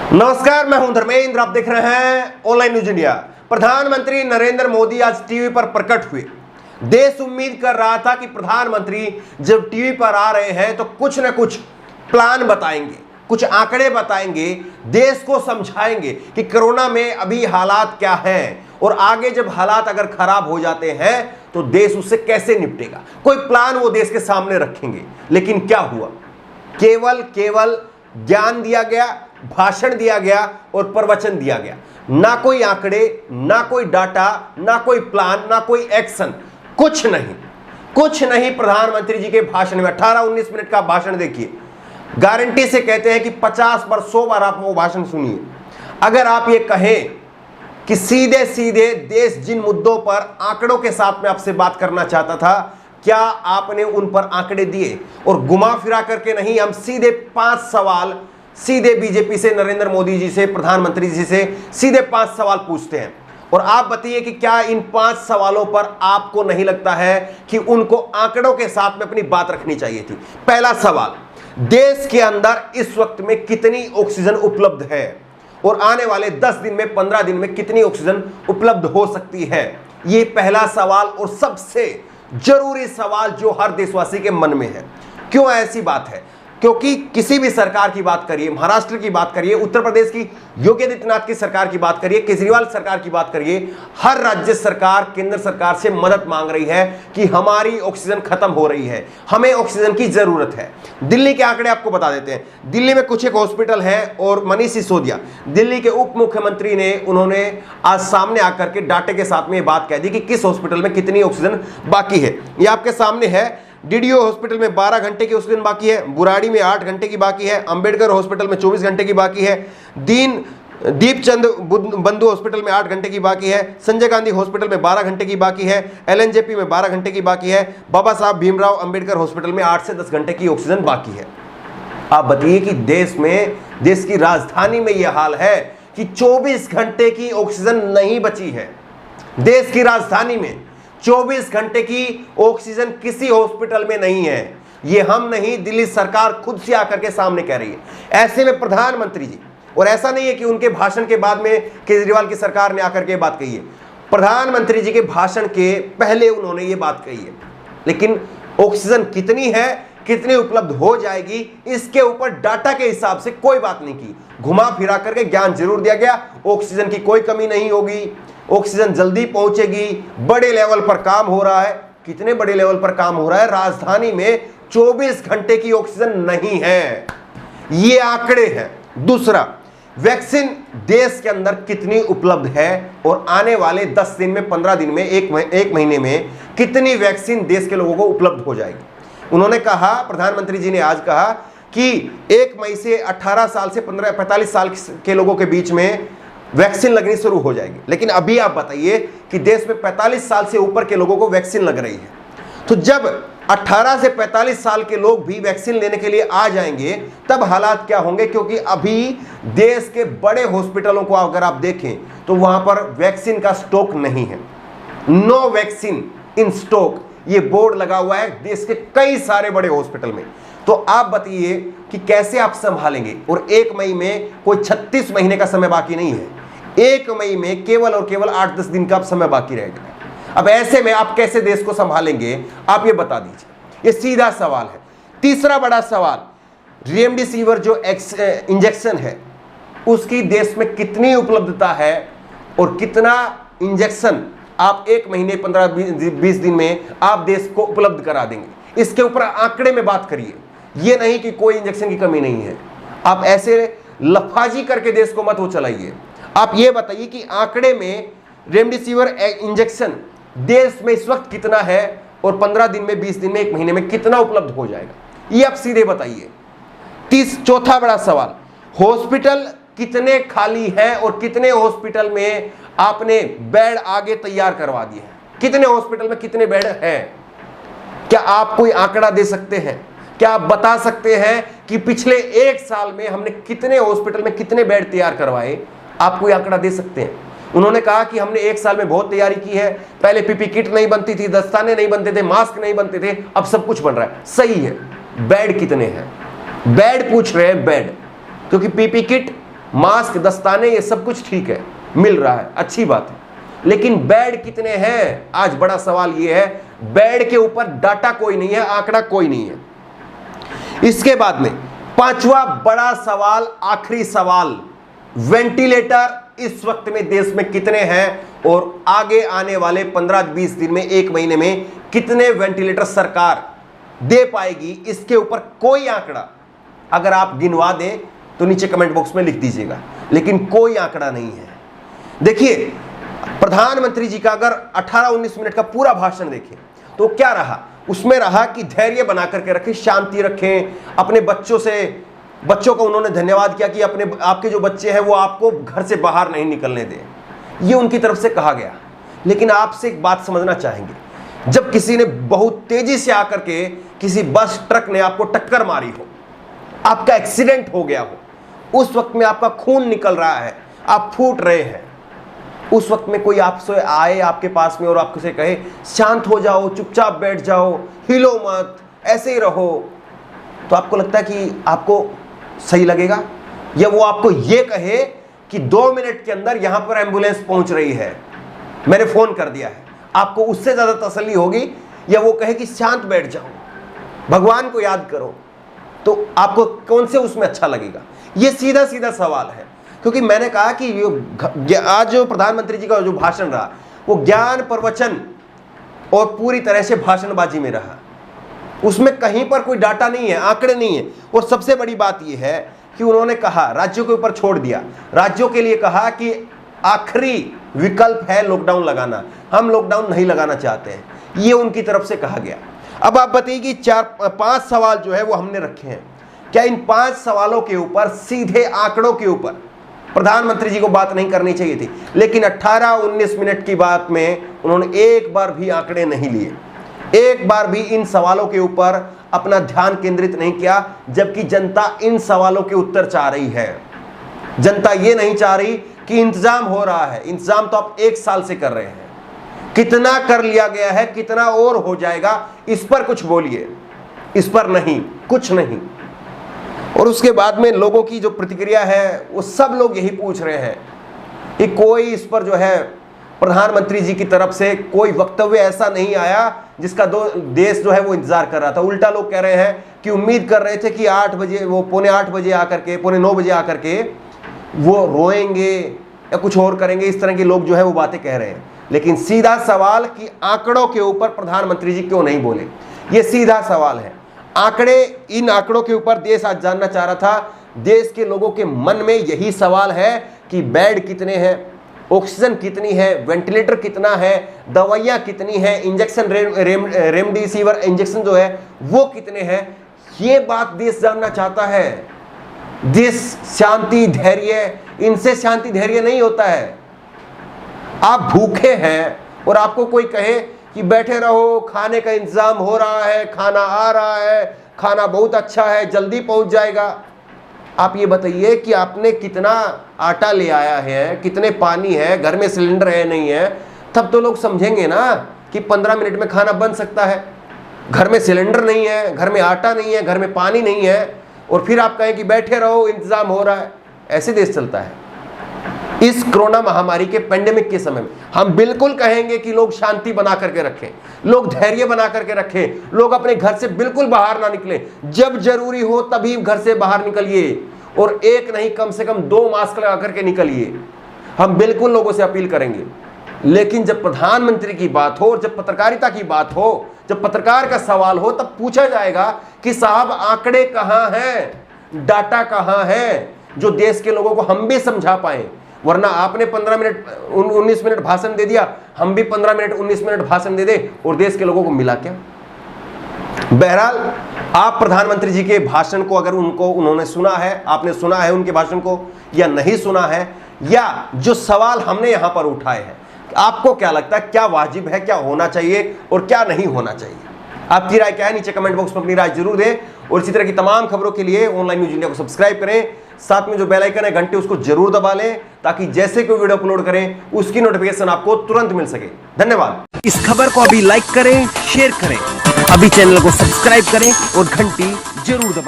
नमस्कार, मैं हूं धर्मेंद्र। आप देख रहे हैं ऑनलाइन न्यूज इंडिया। प्रधानमंत्री नरेंद्र मोदी आज टीवी पर प्रकट हुए। देश उम्मीद कर रहा था कि प्रधानमंत्री जब टीवी पर आ रहे हैं तो कुछ न कुछ प्लान बताएंगे, कुछ आंकड़े बताएंगे, देश को समझाएंगे कि कोरोना में अभी हालात क्या हैं और आगे जब हालात अगर खराब हो जाते हैं तो देश उससे कैसे निपटेगा। कोई प्लान वो देश के सामने रखेंगे। लेकिन क्या हुआ? केवल ज्ञान दिया गया, भाषण दिया गया और प्रवचन दिया गया। ना कोई आंकड़े, ना कोई डाटा, ना कोई प्लान, ना कोई एक्शन, कुछ नहीं। प्रधानमंत्री जी के भाषण में 18-19 मिनट का भाषण देखिए, गारंटी से कहते हैं कि 50 बार 100 बार आप वो भाषण सुनिए। अगर आप ये कहें कि सीधे सीधे देश जिन मुद्दों पर आंकड़ों के साथ में आपसे बात करना चाहता था, क्या आपने उन पर आंकड़े दिए? और घुमा फिरा करके नहीं, हम सीधे 5 सवाल सीधे बीजेपी से, नरेंद्र मोदी जी से, प्रधानमंत्री जी से सीधे 5 सवाल पूछते हैं और आप बताइए कि क्या इन 5 सवालों पर आपको नहीं लगता है कि उनको आंकड़ों के साथ में अपनी बात रखनी चाहिए थी। पहला सवाल, देश के अंदर इस वक्त में कितनी ऑक्सीजन उपलब्ध है और आने वाले 10 दिन में, 15 दिन में कितनी ऑक्सीजन उपलब्ध हो सकती है? ये पहला सवाल और सबसे जरूरी सवाल जो हर देशवासी के मन में है। क्यों ऐसी बात है? क्योंकि किसी भी सरकार की बात करिए, महाराष्ट्र की बात करिए, उत्तर प्रदेश की योगी आदित्यनाथ की सरकार की बात करिए, केजरीवाल सरकार की बात करिए, हर राज्य सरकार केंद्र सरकार से मदद मांग रही है कि हमारी ऑक्सीजन खत्म हो रही है, हमें ऑक्सीजन की जरूरत है। दिल्ली के आंकड़े आपको बता देते हैं। दिल्ली में कुछ एक हॉस्पिटल है और मनीष सिसोदिया, दिल्ली के उप मुख्यमंत्री ने, उन्होंने आज सामने आकर के डाटे के साथ में ये बात कह दी कि किस हॉस्पिटल में कितनी ऑक्सीजन बाकी है। ये आपके सामने है। डीडीओ हॉस्पिटल में 12 घंटे की ऑक्सीजन बाकी है, बुराड़ी में 8 घंटे की बाकी है, अंबेडकर हॉस्पिटल में 24 घंटे की बाकी है, दीपचंद बंधु हॉस्पिटल में 8 घंटे की बाकी है, संजय गांधी हॉस्पिटल में 12 घंटे की बाकी है, एलएनजेपी में 12 घंटे की बाकी है, बाबा साहब भीमराव अंबेडकर हॉस्पिटल में 8 से 10 घंटे की ऑक्सीजन बाकी है। आप बताइए कि देश में, देश की राजधानी में यह हाल है कि 24 घंटे की ऑक्सीजन नहीं बची है। देश की राजधानी में 24 घंटे की ऑक्सीजन किसी हॉस्पिटल में नहीं है। ये हम नहीं, दिल्ली सरकार खुद से आकर के सामने कह रही है। ऐसे में प्रधानमंत्री जी, और ऐसा नहीं है कि उनके भाषण के बाद में केजरीवाल की सरकार ने आकर के बात कही है, प्रधानमंत्री जी के भाषण के पहले उन्होंने ये बात कही है। लेकिन ऑक्सीजन कितनी है, कितनी उपलब्ध हो जाएगी, इसके ऊपर डाटा के हिसाब से कोई बात नहीं की। घुमा फिरा करके ज्ञान जरूर दिया गया, ऑक्सीजन की कोई कमी नहीं होगी, ऑक्सीजन जल्दी पहुंचेगी, बड़े लेवल पर काम हो रहा है। कितने बड़े लेवल पर काम हो रहा है? राजधानी में 24 घंटे की ऑक्सीजन नहीं है। ये आंकड़े हैं। दूसरा, वैक्सीन देश के अंदर कितनी उपलब्ध है और आने वाले 10 दिन में, 15 दिन में, एक महीने में कितनी वैक्सीन देश के लोगों को उपलब्ध हो जाएगी। उन्होंने कहा, प्रधानमंत्री जी ने आज कहा कि 1 मई से 18 साल से 45 साल के लोगों के बीच में वैक्सीन लगनी शुरू हो जाएगी। लेकिन अभी आप बताइए कि देश में 45 साल से ऊपर के लोगों को वैक्सीन लग रही है। तो जब 18 से 45 साल के लोग भी वैक्सीन लेने के लिए आ जाएंगे तब हालात क्या होंगे? क्योंकि अभी देश के बड़े हॉस्पिटलों को अगर आप देखें तो वहां पर वैक्सीन का स्टॉक नहीं है। नो वैक्सीन इन स्टॉक, ये बोर्ड लगा हुआ है देश के कई सारे बड़े हॉस्पिटल में। तो आप बताइए कि कैसे आप संभालेंगे? और 1 मई में कोई 36 महीने का समय बाकी नहीं है। 1 मई में केवल और केवल 8-10 दिन का समय बाकी रहेगा। अब ऐसे में आप कैसे देश को संभालेंगे? आप ये बता दीजिए। ये सीधा सवाल है। तीसरा बड़ा सवाल, रेमडेसिविर जो इंजेक्शन है उसकी देश में कितनी उपलब्धता है और कितना इंजेक्शन आप 1 महीने, 15-20 दिन में आप देश को उपलब्ध करा देंगे? इसके ऊपर आंकड़े में बात करिए। ये नहीं कि कोई इंजेक्शन की कमी नहीं है। आप ऐसे लफाजी करके देश को मत हो चलाइए। आप ये बताइए कि आंकड़े में रेमडेसिविर इंजेक्शन देश में इस वक्त कितना है और 15 दिन में, 20 दिन में, 1 महीने में कितना उपलब्ध हो जाएगा? ये आप सीधे बताइए। चौथा बड़ा सवाल, हॉस्पिटल कितने खाली हैं और कितने हॉस्पिटल में आपने बेड आगे तैयार करवा दिए हैं? कितने हॉस्पिटल में कितने बेड हैं? क्या आप कोई आंकड़ा दे सकते हैं? क्या आप बता सकते हैं कि पिछले 1 साल में हमने कितने हॉस्पिटल में कितने बेड तैयार करवाए? आप कोई आंकड़ा दे सकते हैं? उन्होंने कहा कि हमने 1 साल में बहुत तैयारी की है। पहले पीपी किट नहीं बनती थी, दस्ताने नहीं बनते थे, मास्क नहीं बनते थे, अब सब कुछ बन रहा है। सही है। बेड कितने हैं? बेड पूछ रहे हैं, बेड, क्योंकि पीपी किट मास्क, दस्ताने, ये सब कुछ ठीक है, मिल रहा है, अच्छी बात है, लेकिन बेड कितने हैं? आज बड़ा सवाल ये है। बेड के ऊपर डाटा कोई नहीं है, आंकड़ा कोई नहीं है। इसके बाद में पांचवा बड़ा सवाल, आखिरी सवाल, वेंटिलेटर इस वक्त में देश में कितने हैं और आगे आने वाले 15-20 दिन में, 1 महीने में कितने वेंटिलेटर सरकार दे पाएगी? इसके ऊपर कोई आंकड़ा अगर आप गिनवा दें तो नीचे कमेंट बॉक्स में लिख दीजिएगा, लेकिन कोई आंकड़ा नहीं है। देखिए, प्रधानमंत्री जी का अगर 18-19 मिनट का पूरा भाषण देखें तो क्या रहा? उसमें रहा कि धैर्य बना करके रखें, शांति रखें, अपने बच्चों को उन्होंने धन्यवाद किया कि आपके जो बच्चे हैं वो आपको घर से बाहर नहीं निकलने दें, ये उनकी तरफ से कहा गया। लेकिन आपसे एक बात समझना चाहेंगे, जब किसी ने बहुत तेजी से आकर के किसी बस ट्रक ने आपको टक्कर मारी हो, आपका एक्सीडेंट हो गया हो, उस वक्त में आपका खून निकल रहा है, आप फूट रहे हैं, उस वक्त में कोई आपसे आए आपके पास में और आपसे कहे शांत हो जाओ, चुपचाप बैठ जाओ, हिलो मत, ऐसे ही रहो, तो आपको लगता है कि आपको सही लगेगा? या वो आपको ये कहे कि 2 मिनट के अंदर यहां पर एम्बुलेंस पहुंच रही है, मैंने फोन कर दिया है, आपको उससे ज्यादा तसल्ली होगी? या वो कहे कि शांत बैठ जाओ, भगवान को याद करो, तो आपको कौन से उसमें अच्छा लगेगा? ये सीधा सीधा सवाल है। क्योंकि मैंने कहा कि आज जो प्रधानमंत्री जी का जो भाषण रहा वो ज्ञान प्रवचन और पूरी तरह से भाषणबाजी में रहा, उसमें कहीं पर कोई डाटा नहीं है, आंकड़े नहीं है। और सबसे बड़ी बात यह है कि उन्होंने कहा, राज्यों के ऊपर छोड़ दिया, राज्यों के लिए कहा कि आखिरी विकल्प है लॉकडाउन लगाना, हम लॉकडाउन नहीं लगाना चाहते हैं, ये उनकी तरफ से कहा गया। अब आप बताइए कि 4-5 सवाल जो है वो हमने रखे हैं, क्या इन 5 सवालों के ऊपर सीधे आंकड़ों के ऊपर प्रधानमंत्री जी को बात नहीं करनी चाहिए थी? लेकिन 18-19 मिनट की बात में उन्होंने एक बार भी आंकड़े नहीं लिए, एक बार भी इन सवालों के ऊपर अपना ध्यान केंद्रित नहीं किया, जबकि जनता इन सवालों के उत्तर चाह रही है। जनता ये नहीं चाह रही कि इंतजाम हो रहा है, इंतजाम तो आप 1 साल से कर रहे हैं, कितना कर लिया गया है, कितना और हो जाएगा, इस पर कुछ बोलिए, इस पर नहीं, कुछ नहीं। और उसके बाद में लोगों की जो प्रतिक्रिया है वो सब लोग यही पूछ रहे हैं कि कोई इस पर जो है प्रधानमंत्री जी की तरफ से कोई वक्तव्य ऐसा नहीं आया जिसका देश जो है वो इंतजार कर रहा था। उल्टा लोग कह रहे हैं कि उम्मीद कर रहे थे कि 8 बजे, वो 8:45 बजे आकर के, 9:15 बजे आकर के वो रोएंगे या कुछ और करेंगे, इस तरह के लोग जो है वो बातें कह रहे हैं। लेकिन सीधा सवाल कि आंकड़ों के ऊपर प्रधानमंत्री जी क्यों नहीं बोले, ये सीधा सवाल है। इन आंकड़ों के ऊपर देश आज जानना चाह रहा था। देश के लोगों के मन में यही सवाल है कि बेड कितने हैं, ऑक्सीजन कितनी है, वेंटिलेटर कितना है, दवाइयां कितनी है, इंजेक्शन रेमडेसिविर इंजेक्शन जो है वो कितने हैं, ये बात देश जानना चाहता है। देश शांति धैर्य, इनसे शांति धैर्य नहीं होता है। आप भूखे हैं और आपको कोई कहे कि बैठे रहो, खाने का इंतजाम हो रहा है, खाना आ रहा है, खाना बहुत अच्छा है, जल्दी पहुंच जाएगा। आप ये बताइए कि आपने कितना आटा ले आया है, कितने पानी है, घर में सिलेंडर है नहीं है, तब तो लोग समझेंगे ना कि 15 मिनट में खाना बन सकता है। घर में सिलेंडर नहीं है, घर में आटा नहीं है, घर में पानी नहीं है, और फिर आप कहें कि बैठे रहो, इंतजाम हो रहा है। ऐसे देश चलता है। इस कोरोना महामारी के पेंडेमिक के समय में हम बिल्कुल कहेंगे कि लोग शांति बना करके रखें, लोग धैर्य बना करके रखें, लोग अपने घर से बिल्कुल बाहर ना निकलें, जब जरूरी हो तभी घर से बाहर निकलिए, और एक नहीं कम से कम 2 मास्क लगा करके निकलिए। हम बिल्कुल लोगों से अपील करेंगे। लेकिन जब प्रधानमंत्री की बात हो, जब पत्रकारिता की बात हो, जब पत्रकार का सवाल हो, तब पूछा जाएगा कि साहब आंकड़े कहां हैं, डाटा कहां है, जो देश के लोगों को हम भी समझा पाए। वरना आपने 19 मिनट भाषण दे दिया, हम भी 19 मिनट भाषण दे दे, और देश के लोगों को मिला क्या? बहरहाल, आप प्रधानमंत्री जी के भाषण को अगर उन्होंने सुना है, आपने सुना है उनके भाषण को या नहीं सुना है, या जो सवाल हमने यहां पर उठाए हैं, आपको क्या लगता है, क्या वाजिब है, क्या होना चाहिए और क्या नहीं होना चाहिए? आपकी राय क्या है? नीचे कमेंट बॉक्स में अपनी राय जरूर दें। और इसी तरह की तमाम खबरों के लिए ऑनलाइन न्यूज इंडिया को सब्सक्राइब करें, साथ में जो बेल आइकन है घंटे उसको जरूर दबा लें, ताकि जैसे कोई वीडियो अपलोड करें उसकी नोटिफिकेशन आपको तुरंत मिल सके। धन्यवाद। इस खबर को अभी लाइक करें, शेयर करें, अभी चैनल को सब्सक्राइब करें और घंटी जरूर दबाएं।